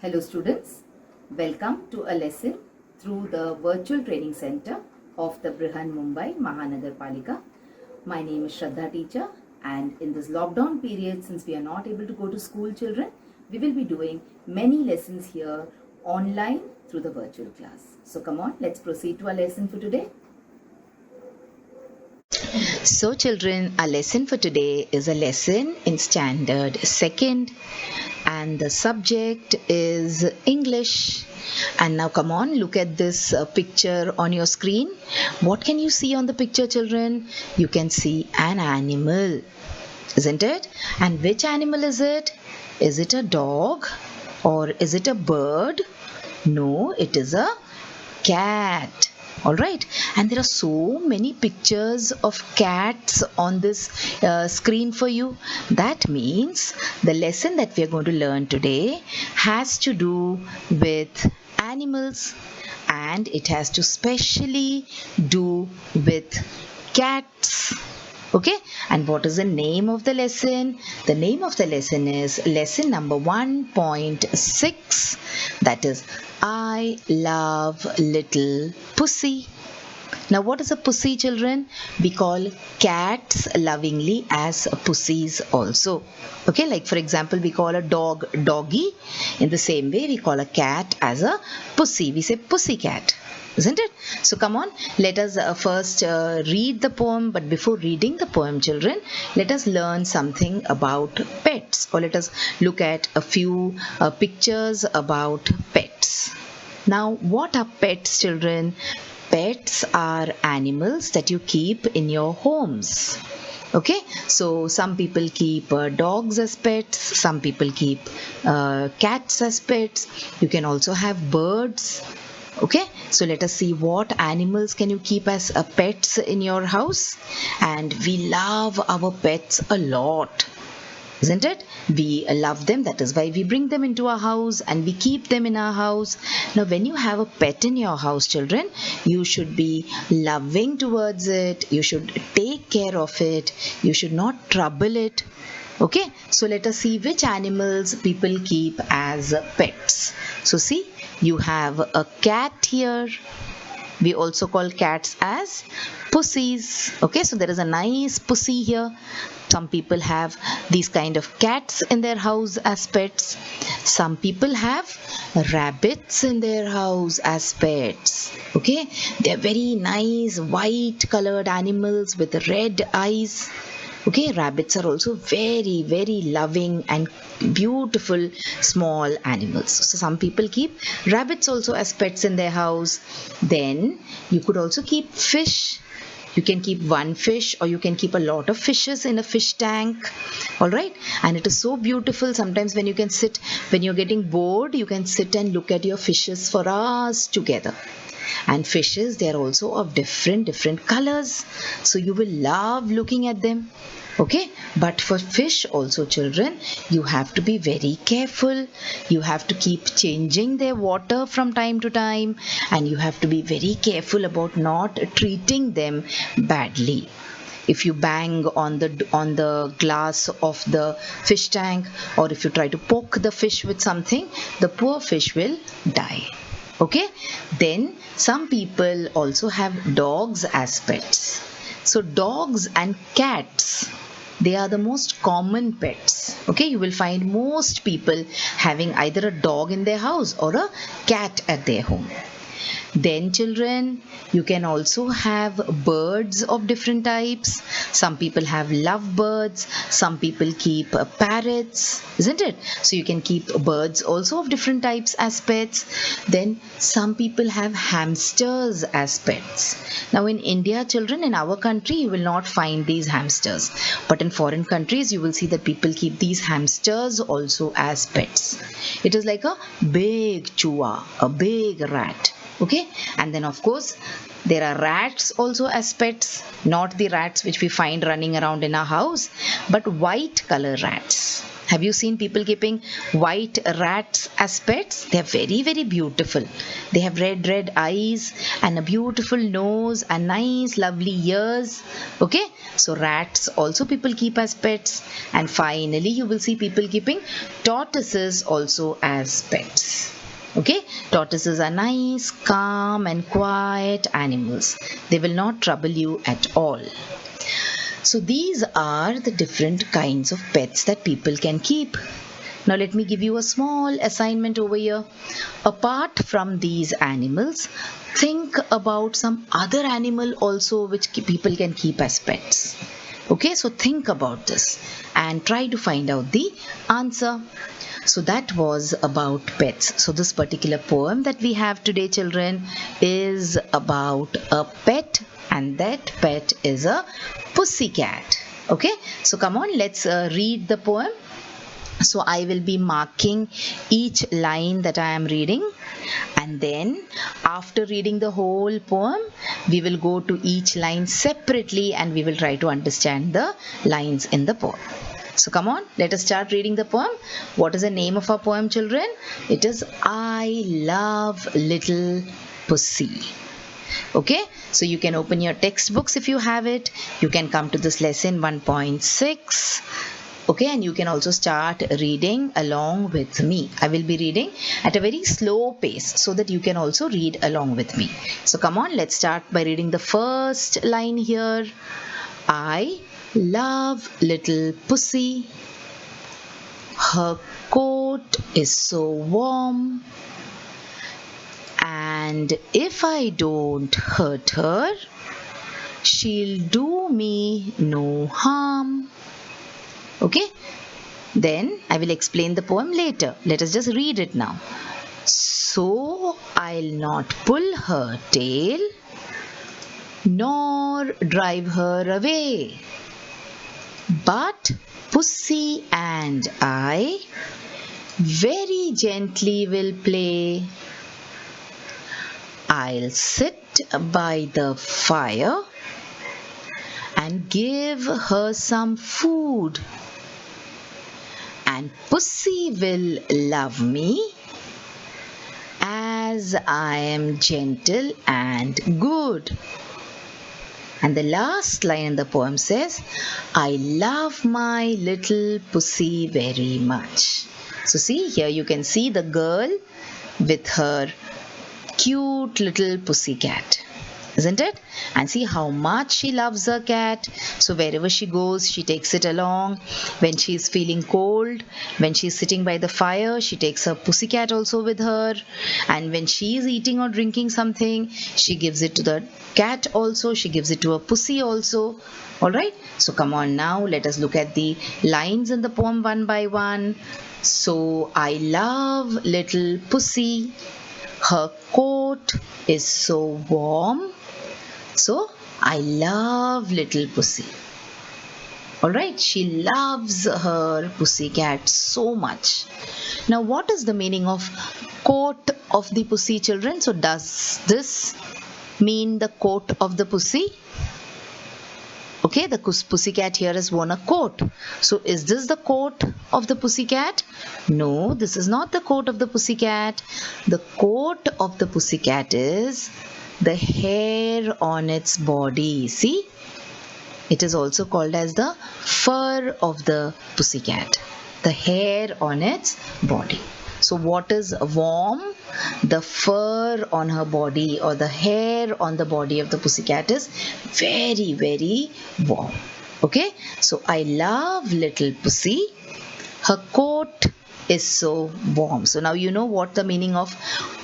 Hello students, welcome to a lesson through the virtual training center of the Brihan Mumbai Mahanagar Palika. My name is Shraddha teacher, and in this lockdown period, since we are not able to go to school, children, we will be doing many lessons here online through the virtual class. So come on, let's proceed to our lesson for today. So children, our lesson for today is a lesson in standard second and the subject is English. And now come on, look at this picture on your screen. What can you see on the picture, children? You can see an animal, isn't it? And which animal is it? Is it a dog or is it a bird? No, it is a cat. All right, and there are so many pictures of cats on this screen for you. That means the lesson that we are going to learn today has to do with animals, and it has to specially do with cats. Okay, and what is the name of the lesson? The name of the lesson is lesson number 1.6, that is I love little pussy. Now what is a pussy, children? We call cats lovingly as pussies also. Okay, like for example we call a dog doggy. In the same way we call a cat as a pussy. We say pussy cat, isn't it? So come on, let us first read the poem. But before reading the poem, children, let us learn something about pets, or let us look at a few pictures about pets. Now what are pets, children? Pets are animals that you keep in your homes. Okay, so some people keep dogs as pets, some people keep cats as pets. You can also have birds. Okay, so let us see what animals can you keep as pets in your house. And we love our pets a lot, isn't it? We love them, that is why we bring them into our house and we keep them in our house. Now when you have a pet in your house, children, you should be loving towards it, you should take care of it, you should not trouble it. Okay, so let us see which animals people keep as pets. So see, you have a cat here. We also call cats as pussies. Okay, so there is a nice pussy here. Some people have these kind of cats in their house as pets. Some people have rabbits in their house as pets. Okay, they are very nice white colored animals with red eyes. Okay, rabbits are also very loving and beautiful small animals. So some people keep rabbits also as pets in their house. Then you could also keep fish. You can keep one fish or you can keep a lot of fishes in a fish tank. All right, and it is so beautiful. Sometimes when you're getting bored, you can sit and look at your fishes for hours together. And fishes, they are also of different colors, so you will love looking at them. Okay, but for fish also, children, you have to be very careful. You have to keep changing their water from time to time, and you have to be very careful about not treating them badly. If you bang on the glass of the fish tank, or if you try to poke the fish with something, the poor fish will die. Okay, then some people also have dogs as pets. So dogs and cats, they are the most common pets. Okay, you will find most people having either a dog in their house or a cat at their home. Then children, you can also have birds of different types. Some people have lovebirds, some people keep parrots, isn't it? So you can keep birds also of different types as pets. Then some people have hamsters as pets. Now in India, children, in our country, you will not find these hamsters. But in foreign countries, you will see that people keep these hamsters also as pets. It is like a big chua, a big rat. Okay, and then of course there are rats also as pets, not the rats which we find running around in our house, but white color rats. Have you seen people keeping white rats as pets? They are very, very beautiful. They have red eyes and a beautiful nose and nice, lovely ears. Okay, so rats also people keep as pets. And finally, you will see people keeping tortoises also as pets. Okay, tortoises are nice, calm, and quiet animals. They will not trouble you at all. So these are the different kinds of pets that people can keep. Now let me give you a small assignment over here. Apart from these animals, think about some other animal also which people can keep as pets. Okay, so think about this and try to find out the answer. So that was about pets. So this particular poem that we have today, children, is about a pet, and that pet is a pussycat. Okay, so come on, let's read the poem. So I will be marking each line that I am reading, and then after reading the whole poem, we will go to each line separately and we will try to understand the lines in the poem. So come on, let us start reading the poem. What is the name of our poem, children? It is I Love Little Pussy. Okay, so you can open your textbooks if you have it. You can come to this lesson 1.6. Okay, and you can also start reading along with me. I will be reading at a very slow pace so that you can also read along with me. So come on, let's start by reading the first line here. I love little pussy. Her coat is so warm. And if I don't hurt her, she'll do me no harm. Okay? Then I will explain the poem later. Let us just read it now. So I'll not pull her tail, nor drive her away. But Pussy and I very gently will play. I'll sit by the fire and give her some food. And Pussy will love me as I am gentle and good. And the last line in the poem says, I love my little pussy very much. So see, here you can see the girl with her cute little pussy cat, isn't it? And see how much she loves her cat. So wherever she goes, she takes it along. When she is feeling cold, when she is sitting by the fire, she takes her pussy cat also with her. And when she is eating or drinking something, she gives it to the cat also. She gives it to her pussy also. Alright, so come on now, let us look at the lines in the poem one by one. So I love little pussy. Her coat is so warm. So I love little pussy. Alright, she loves her pussycat so much. Now what is the meaning of coat of the pussy, children? So does this mean the coat of the pussy? Okay, the pussycat here has worn a coat. So is this the coat of the pussycat? No, this is not the coat of the pussycat. The coat of the pussycat is the hair on its body. See? It is also called as the fur of the pussycat. The hair on its body. So what is warm? The fur on her body or the hair on the body of the pussycat is very, very warm. Okay, so I love little pussy. Her coat is so warm. So now you know what the meaning of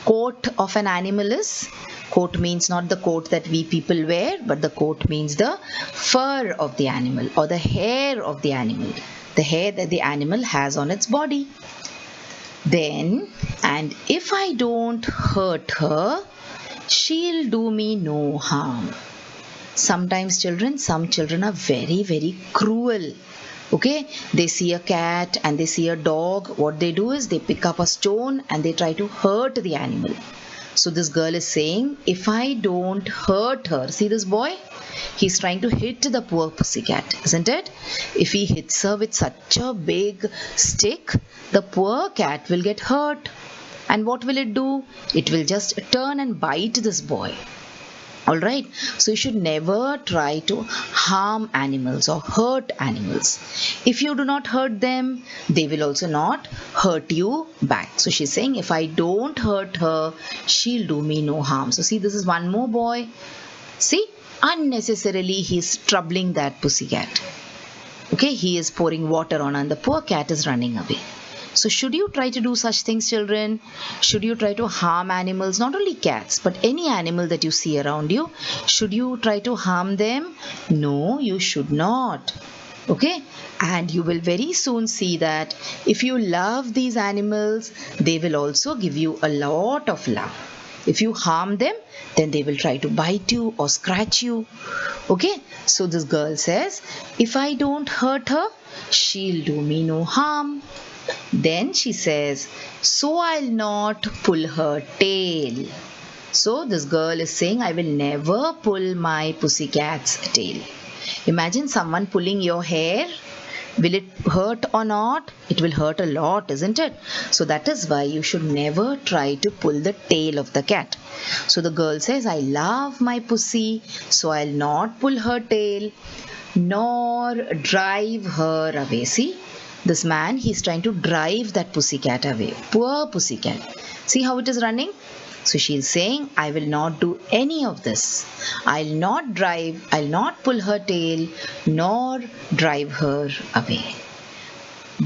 coat of an animal is. Coat means not the coat that we people wear, but the coat means the fur of the animal or the hair of the animal. The hair that the animal has on its body. Then, and if I don't hurt her, she'll do me no harm. Sometimes some children are very, very cruel. Okay, they see a cat and they see a dog. What they do is they pick up a stone and they try to hurt the animal. So this girl is saying, if I don't hurt her, see this boy? He's trying to hit the poor pussycat, isn't it? If he hits her with such a big stick, the poor cat will get hurt. And what will it do? It will just turn and bite this boy. Alright, so you should never try to harm animals or hurt animals. If you do not hurt them, they will also not hurt you back. So she's saying, if I don't hurt her, she'll do me no harm. So see, this is one more boy. See, unnecessarily he's troubling that pussycat. Okay, he is pouring water on and the poor cat is running away. So should you try to do such things, children? Should you try to harm animals, not only cats, but any animal that you see around you? Should you try to harm them? No, you should not. Okay, and you will very soon see that if you love these animals, they will also give you a lot of love. If you harm them, then they will try to bite you or scratch you. Okay, so this girl says, if I don't hurt her, she'll do me no harm. Then she says, so I'll not pull her tail. So this girl is saying, I will never pull my pussycat's tail. Imagine someone pulling your hair. Will it hurt or not? It will hurt a lot, isn't it? So that is why you should never try to pull the tail of the cat. So the girl says, I love my pussy, so I'll not pull her tail, nor drive her away. See? This man, he's trying to drive that pussycat away. Poor pussycat. See how it is running? So she's saying, I will not do any of this. I'll not pull her tail, nor drive her away.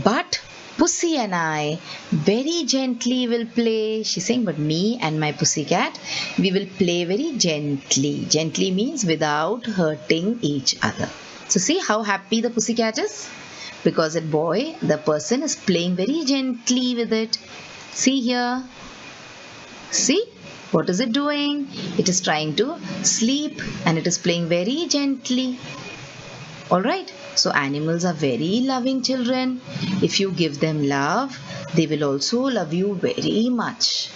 But Pussy and I very gently will play. She's saying, but me and my pussycat, we will play very gently. Gently means without hurting each other. So see how happy the pussycat is? Because the person is playing very gently with it. See here. See? What is it doing? It is trying to sleep and it is playing very gently. Alright? So animals are very loving children. If you give them love, they will also love you very much.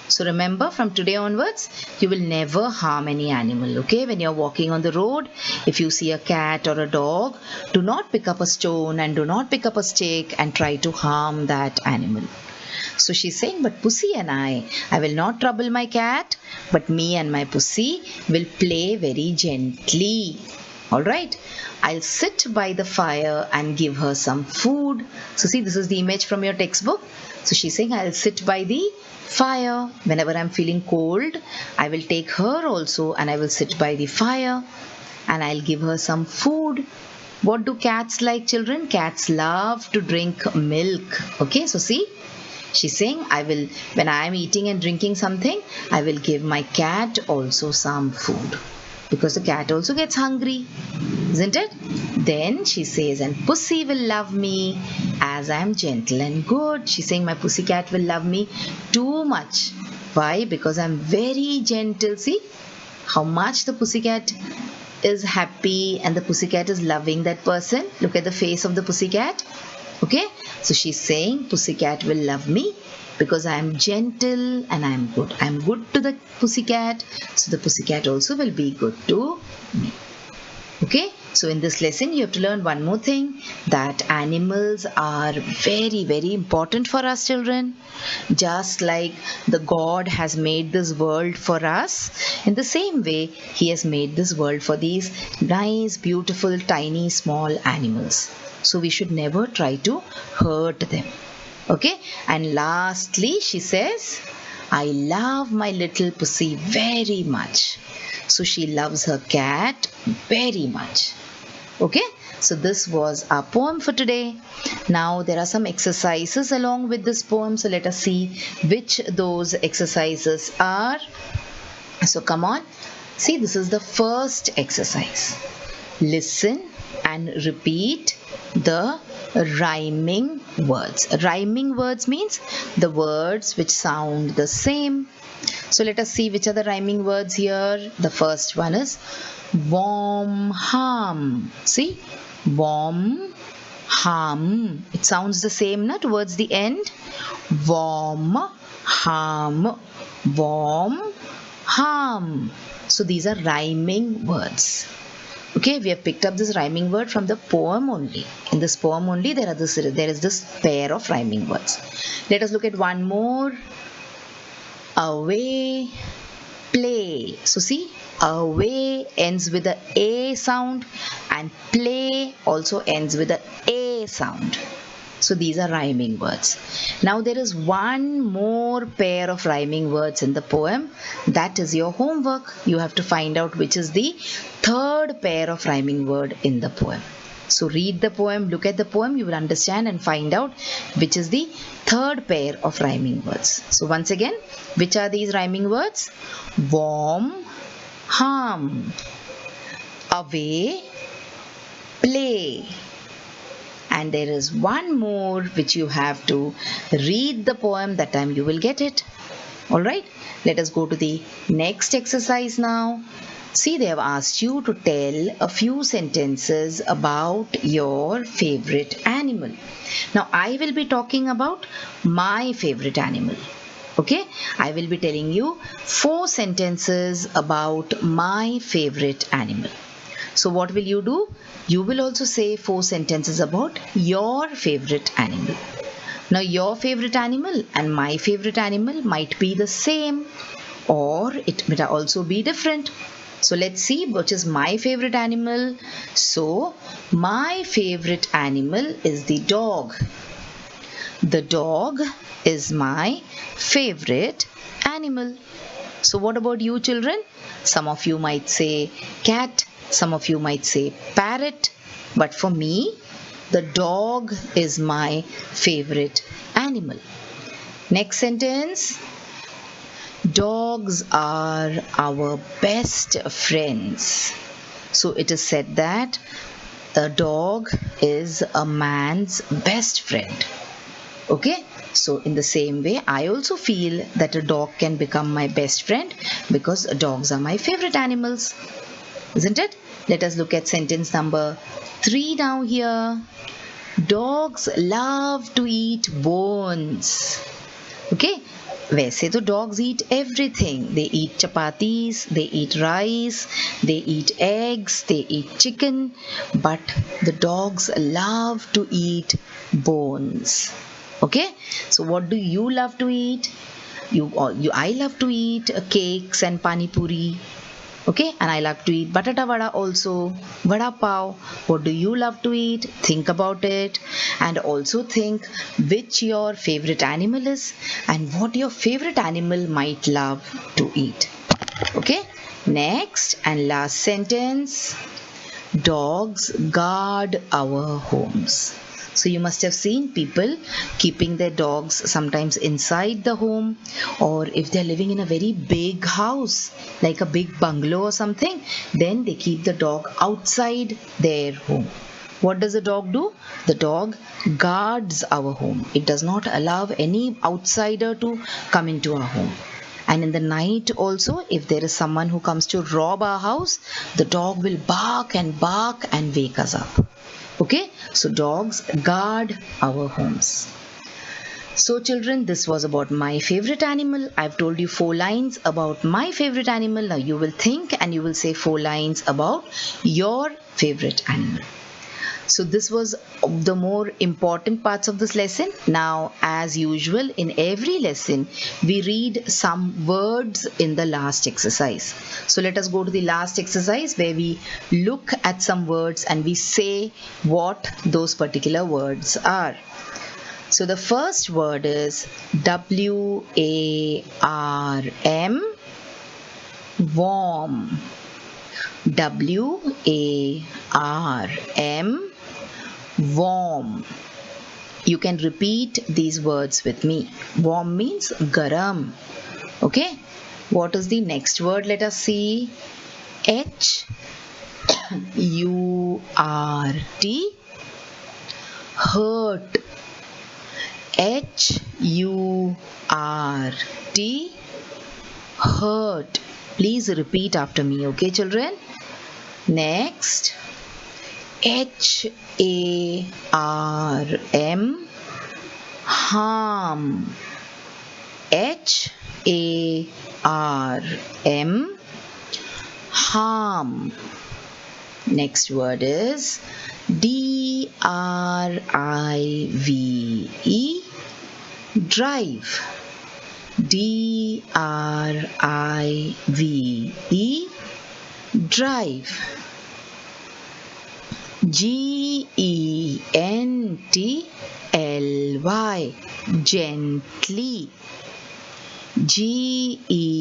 So remember, from today onwards, you will never harm any animal, okay? When you're walking on the road, if you see a cat or a dog, do not pick up a stone and do not pick up a stick and try to harm that animal. So she's saying, but Pussy and I will not trouble my cat, but me and my Pussy will play very gently. Alright, I'll sit by the fire and give her some food. So see, this is the image from your textbook. So she's saying, I'll sit by the fire. Whenever I'm feeling cold, I will take her also and I will sit by the fire and I'll give her some food. What do cats like, children? Cats love to drink milk. Okay, so see, she's saying, when I am eating and drinking something, I will give my cat also some food. Because the cat also gets hungry, isn't it? Then she says, and Pussy will love me as I am gentle and good. She's saying my pussycat will love me too much. Why? Because I'm very gentle. See how much the pussycat is happy and the pussycat is loving that person. Look at the face of the pussycat. Okay, so she's saying pussycat will love me because I am gentle and I am good. I am good to the pussycat, so the pussycat also will be good to me. Okay, so in this lesson you have to learn one more thing, that animals are very, very important for us children. Just like the God has made this world for us, in the same way He has made this world for these nice, beautiful, tiny, small animals. So we should never try to hurt them. Okay, and lastly she says, I love my little pussy very much. So she loves her cat very much. Okay, so this was our poem for today. Now there are some exercises along with this poem. So let us see which those exercises are. So come on. See, this is the first exercise. Listen and repeat the rhyming words. Rhyming words means the words which sound the same. So let us see which are the rhyming words here. The first one is warm ham. See, warm ham. It sounds the same, na, towards the end. Warm harm, warm, harm. So these are rhyming words. Okay, we have picked up this rhyming word from the poem only. In this poem only there is this pair of rhyming words. Let us look at one more. Away, play. So see, away ends with the A sound and play also ends with the A sound. So these are rhyming words. Now there is one more pair of rhyming words in the poem. That is your homework. You have to find out which is the third pair of rhyming word in the poem. So read the poem, look at the poem, you will understand and find out which is the third pair of rhyming words. So once again, which are these rhyming words? Warm, harm, away, play. And there is one more which you have to read the poem, that time you will get it. Alright, let us go to the next exercise now. See, they have asked you to tell a few sentences about your favorite animal. Now I will be talking about my favorite animal. Okay, I will be telling you 4 sentences about my favorite animal. So what will you do? You will also say 4 sentences about your favorite animal. Now your favorite animal and my favorite animal might be the same, or it might also be different. So let's see which is my favorite animal. So my favorite animal is the dog. The dog is my favorite animal. So what about you children? Some of you might say cat, some of you might say parrot, but for me, the dog is my favorite animal. Next sentence. Dogs are our best friends. So it is said that a dog is a man's best friend. Okay, so in the same way, I also feel that a dog can become my best friend because dogs are my favorite animals. Isn't it? Let us look at sentence number 3 now here. Dogs love to eat bones. Okay, वैसे तो dogs eat everything. They eat chapatis, they eat rice, they eat eggs, they eat chicken, but the dogs love to eat bones. Okay, so what do you love to eat? I love to eat cakes and pani puri. Okay, and I love to eat batata vada also, vada pav. What do you love to eat? Think about it, and also think which your favorite animal is and what your favorite animal might love to eat. Okay, next and last sentence. Dogs guard our homes. So you must have seen people keeping their dogs sometimes inside the home, or if they're living in a very big house, like a big bungalow or something, then they keep the dog outside their home. What does the dog do? The dog guards our home. It does not allow any outsider to come into our home. And in the night also, if there is someone who comes to rob our house, the dog will bark and wake us up. Okay, so dogs guard our homes. So children, this was about my favorite animal. I've told you 4 lines about my favorite animal. Now you will think and you will say 4 lines about your favorite animal. So this was the more important parts of this lesson. Now, as usual, in every lesson, we read some words in the last exercise. So let us go to the last exercise where we look at some words and we say what those particular words are. So the first word is WARM, warm. WARM, warm. You can repeat these words with me. Warm means garam. Okay. What is the next word? Let us see. HURT, hurt. HURT, hurt. Please repeat after me, okay children? Next, HARM, harm. H-A-R-M, harm. Next word is D-R-I-V-E, drive. D-R-I-V-E, drive. G-E-N-T-L-Y, gently. G-E-N-T-L-Y,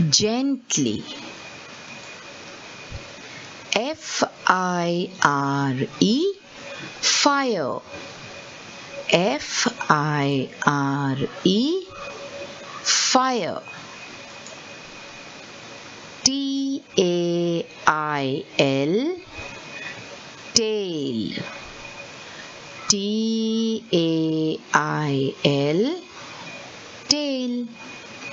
gently. F-I-R-E, fire. F-I-R-E, fire. T-A-I-L, tail. T-A-I-L, tail.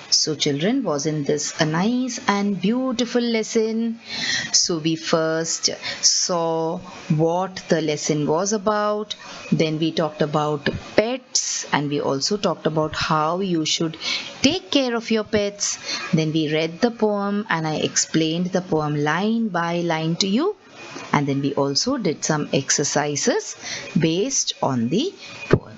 So children, wasn't this a nice and beautiful lesson? So we first saw what the lesson was about, then we talked about pets, and we also talked about how you should take care of your pets. Then we read the poem and I explained the poem line by line to you. And then we also did some exercises based on the poem.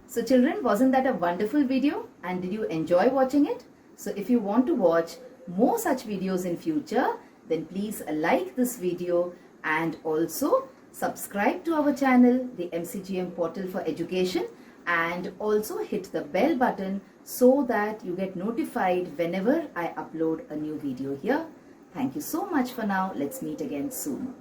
So children, wasn't that a wonderful video? And did you enjoy watching it? So if you want to watch more such videos in future, then please like this video and also subscribe to our channel, the MCGM Portal for Education, and also hit the bell button so that you get notified whenever I upload a new video here. Thank you so much for now. Let's meet again soon.